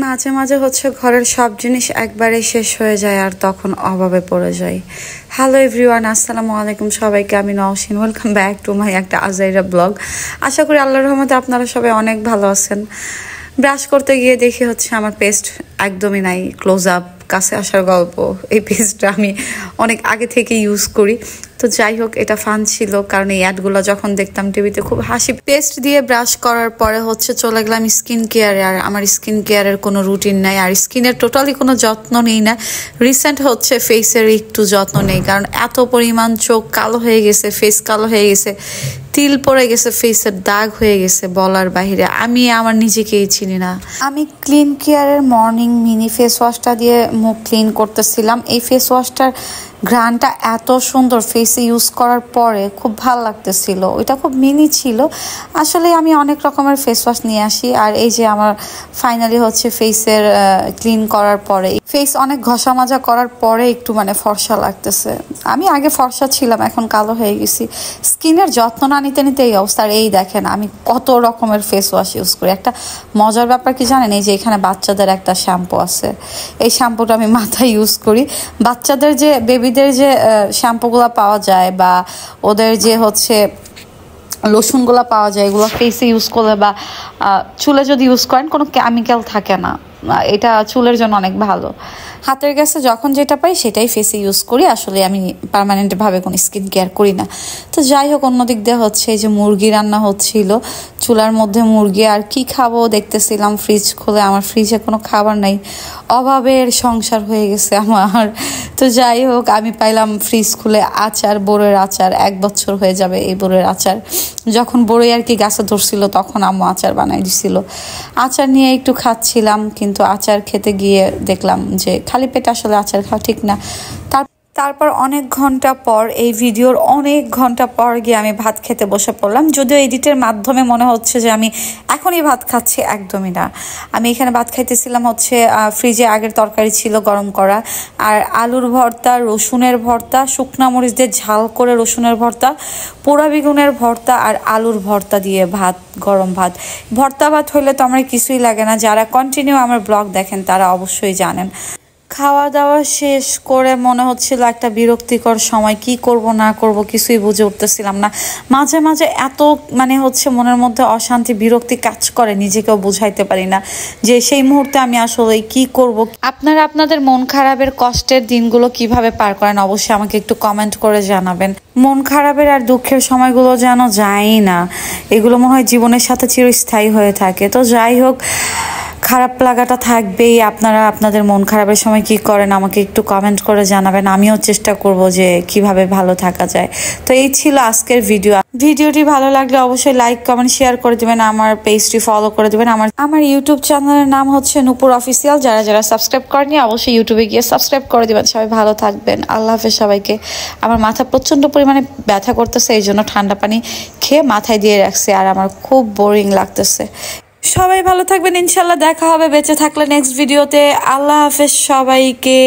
মাঝে মাঝে হচ্ছে ঘরের সব জিনিস একবারে শেষ হয়ে যায় আর তখন অভাবে পড়ে যায়। হ্যালো এভরিওয়ান, আসসালামু আলাইকুম সবাইকে। আমি Nowshin, welcome back to my একটা আজাইরা ব্লগ। আশা করি আল্লাহর রহমতে আপনারা সবাই অনেক ভালো আছেন। ব্রাশ করতে গিয়ে দেখি হচ্ছে আমার পেস্ট একদমই নাই। ক্লোজ আপ কাছে আসার গল্প, এই পেস্টটা আমি অনেক আগে থেকে ইউজ করি। তো যাই হোক, এটা ফান ছিল কারণ এই অ্যাডগুলো যখন দেখতাম টিভিতে খুব হাসি। পেস্ট দিয়ে ব্রাশ করার পরে হচ্ছে চলে গেলাম স্কিন কেয়ারে। আর আমার স্কিন কেয়ারের কোনো রুটিন নাই, আর স্কিনের টোটালি কোনো যত্ন নেই না। রিসেন্ট হচ্ছে ফেসের একটু যত্ন নেই, কারণ এত পরিমাণ চোখ কালো হয়ে গেছে, ফেস কালো হয়ে গেছে, তিল পড়ে গেছে, ফেসের দাগ হয়ে গেছে বলার বাহিরে। আমি আমার নিজেকেই চিনি না। আমি ক্লিন কেয়ারের মর্নিং মিনি ফেস ওয়াশটা দিয়ে মুখ ক্লিন করতেছিলাম। এই ফেস ওয়াশটার ঘ্রাণটা এত সুন্দর, ফেসে ইউজ করার পরে খুব ভালো লাগতেছিল। ওইটা খুব মিনি ছিল। আসলে আমি অনেক রকমের ফেস ওয়াশ নিয়ে আসি, আর এই যে আমার ফাইনালি হচ্ছে ফেসের ক্লিন করার পরে, ফেস অনেক ঘষা মাজা করার পরে একটু ফর্সা লাগতেছে। আমি আগে ফর্সা ছিলাম, এখন কালো হয়ে গেছি। স্কিনের যত্ন না নিতে নিতে এই অবস্থা। আর এই দেখেন আমি কত রকমের ফেস ওয়াশ ইউজ করি। একটা মজার ব্যাপার কি জানেন, এই যে এখানে বাচ্চাদের একটা শ্যাম্পু আছে, এই শ্যাম্পুটা আমি মাথায় ইউজ করি। বাচ্চাদের যে বেবিদের যে শ্যাম্পুগুলো পাওয়া যায় বা ওদের যে হচ্ছে লোশনগুলো পাওয়া যায়, এগুলো ফেসে ইউজ করলে বা চুলে যদি ইউজ করেন কোনো কেমিক্যাল থাকে না, এটা চুলের জন্য অনেক ভালো। হাতের কাছে যখন যেটা পাই সেটাই ফেসে ইউজ করি। আসলে আমি পার্মানেন্টভাবে কোনো স্কিন কেয়ার করি না। তো যাই হোক, অন্যদিক দিয়ে হচ্ছে এই যে মুরগি রান্না হচ্ছিল চুলার মধ্যে, মুরগি আর কি খাবো দেখতেছিলাম। ফ্রিজ খুলে আমার ফ্রিজে কোনো খাবার নাই, অভাবের সংসার হয়ে গেছে আমার। তো যাই হোক, আমি পাইলাম ফ্রিজ খুলে আচার, বড়ের আচার। 1 বছর হয়ে যাবে এই বড়ের আচার। যখন বড়ই আর কি গাছে ধরছিল তখন আম্মু আচার বানাই দিছিল। আচার নিয়ে একটু খাচ্ছিলাম, কিন্তু আচার খেতে গিয়ে দেখলাম যে খালি পেটে আসলে আচার খাওয়া ঠিক না। তারপর অনেক ঘন্টা পর, এই ভিডিওর অনেক ঘন্টা পর গিয়ে আমি ভাত খেতে বসে পড়লাম। যদিও এডিটের মাধ্যমে মনে হচ্ছে যে আমি এখনই ভাত খাচ্ছি, একদমই না। আমি এখানে ভাত খাইতেছিলাম হচ্ছে ফ্রিজে আগের তরকারি ছিল গরম করা, আর আলুর ভর্তা, রসুনের ভর্তা, শুকনা মরিচ দিয়ে ঝাল করে রসুনের ভর্তা, পোড়া বেগুনের ভর্তা আর আলুর ভর্তা দিয়ে ভাত, গরম ভাত। ভর্তা ভাত হইলে তো আমার কিছুই লাগে না। যারা কন্টিনিউ আমার ব্লগ দেখেন তারা অবশ্যই জানেন। খাওয়া দাওয়া শেষ করে মনে হচ্ছিল একটা বিরক্তিকর সময়, কি করব না করব কিছুই বুঝে উঠতেছিলাম না। মাঝে মাঝে এত হচ্ছে মনের মধ্যে অশান্তি, বিরক্তি কাজ করে, নিজেকেও বুঝাইতে পারি না যে সেই মুহূর্তে আমি আসলে কি করব। আপনারা আপনাদের মন খারাপের কষ্টের দিনগুলো কিভাবে পার করেন অবশ্যই আমাকে একটু কমেন্ট করে জানাবেন। মন খারাপের আর দুঃখের সময়গুলো যেন যায়ই না, এগুলো মনে হয় জীবনের সাথে চিরস্থায়ী হয়ে থাকে। তো যাই হোক, খারাপ লাগাটা থাকবেই। আপনারা আপনাদের মন খারাপের সময় কি করেন আমাকে একটু কমেন্ট করে জানাবেন। আমিও চেষ্টা করব যে কিভাবে ভালো থাকা যায়। তো এই ছিল আজকের ভিডিওটি ভালো লাগলে অবশ্যই লাইক, কমেন্ট, শেয়ার করে দিবেন। আমার পেজটি ফলো করে দিবেন। আমার ইউটিউব চ্যানেলের নাম হচ্ছে নূপুর অফিসিয়াল। যারা যারা সাবস্ক্রাইব করেনি অবশ্যই ইউটিউবে গিয়ে সাবস্ক্রাইব করে দিবেন। সবাই ভালো থাকবেন। আল্লাহ হাফেজ সবাইকে। আমার মাথা প্রচন্ড পরিমাণে ব্যথা করতেছে, এই জন্য ঠান্ডা পানি খেয়ে মাথায় দিয়ে রাখছি, আর আমার খুব বোরিং লাগতেছে। সবাই ভালো থাকবেন, ইনশাল্লাহ দেখা হবে বেঁচে থাকলে নেক্সট ভিডিওতে। আল্লাহ হাফেজ সবাইকে।